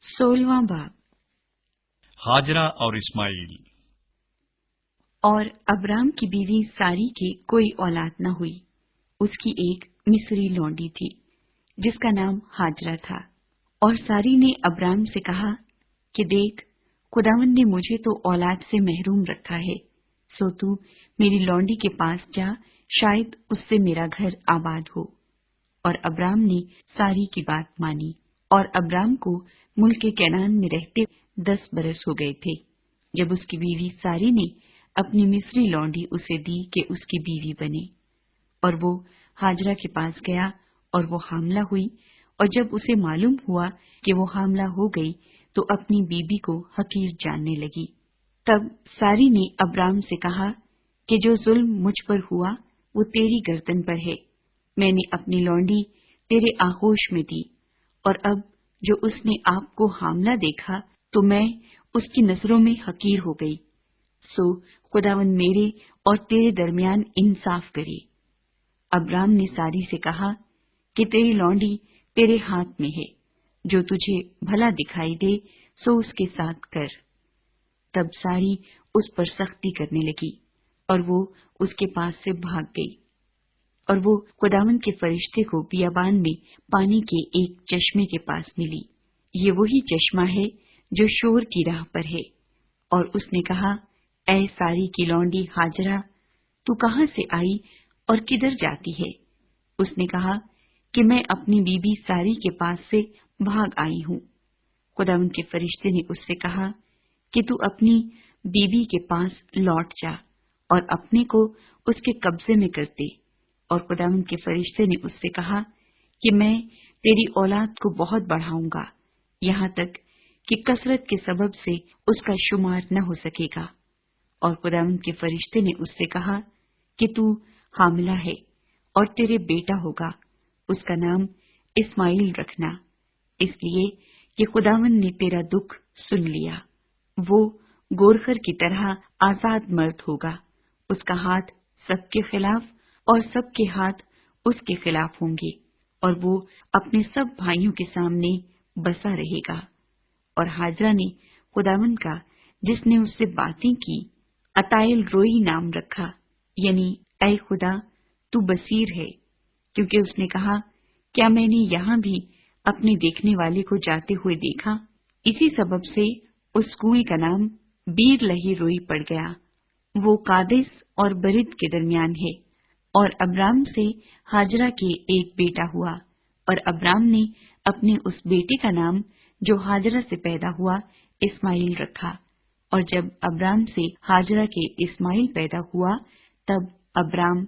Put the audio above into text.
16वां बाब। हाजरा और इस्माइल। और अब्राम की बीवी सारी के कोई औलाद न हुई। उसकी एक मिस्री लौंडी थी जिसका नाम हाजरा था। और सारी ने अब्राम से कहा कि देख, खुदावंद ने मुझे तो औलाद से महरूम रखा है, सो तू मेरी लौंडी के पास जा, शायद उससे मेरा घर आबाद हो। और अब्राम ने सारी की बात मानी। और अब्राम को मुल्क कैनान में रहते 10 बरस हो गए थे जब उसकी बीवी सारी ने अपनी मिस्री लौंडी उसे दी कि उसकी बीवी बने। और वो हाजरा के पास गया और वो हामला हुई। और जब उसे मालूम हुआ कि वो हामला हो गई तो अपनी बीबी को हकीर जानने लगी। तब सारी ने अब्राम से कहा कि जो जुल्म मुझ पर हुआ वो तेरी गर्दन पर है। मैंने अपनी लौंडी तेरे आगोश में दी, और अब जो उसने आपको हामला देखा तो मैं उसकी नजरों में हकीर हो गई। सो खुदावंद मेरे और तेरे दरमियान इंसाफ करे। अब्राम ने सारी से कहा कि तेरी लौंडी तेरे हाथ में है, जो तुझे भला दिखाई दे सो उसके साथ कर। तब सारी उस पर सख्ती करने लगी और वो उसके पास से भाग गई। और वो खुदावंद के फरिश्ते को बियाबान में पानी के एक चश्मे के पास मिली। ये वही चश्मा है जो शोर की राह पर है। और उसने कहा, ऐ सारी की लौंडी हाजरा, तू कहाँ से आई और किधर जाती है? उसने कहा कि मैं अपनी बीबी सारी के पास से भाग आई हूँ। खुदावंद के फरिश्ते ने उससे कहा कि तू अपनी बीबी के पास लौट जा और अपने को उसके कब्जे में कर दे। और खुदावंद के फरिश्ते ने उससे कहा कि मैं तेरी औलाद को बहुत बढ़ाऊंगा, यहाँ तक कि कसरत के सबब से उसका शुमार न हो सकेगा। और खुदावंद के फरिश्ते ने उससे कहा कि तू हामिला है और तेरे बेटा होगा, उसका नाम इस्माइल रखना, इसलिए कि खुदावंद ने तेरा दुख सुन लिया। वो गोरखर की तरह आजाद मर्द होगा, उसका हाथ सबके खिलाफ और सबके हाथ उसके खिलाफ होंगे, और वो अपने सब भाइयों के सामने बसा रहेगा। और हाजरा ने खुदावंद का, जिसने उससे बातें की, अतायल रोई नाम रखा, यानी ऐ खुदा तू बसीर है, क्योंकि उसने कहा, क्या मैंने यहाँ भी अपने देखने वाले को जाते हुए देखा? इसी सबब से उस कुएं का नाम बीर लही रोई पड़ गया। वो कादेस और बरिद के दरमियान है। और अब्राम से हाजरा के एक बेटा हुआ, और अब्राम ने अपने उस बेटे का नाम जो हाजरा से पैदा हुआ इस्माइल रखा। और जब अब्राम से हाजरा के इस्माइल पैदा हुआ तब अब्राम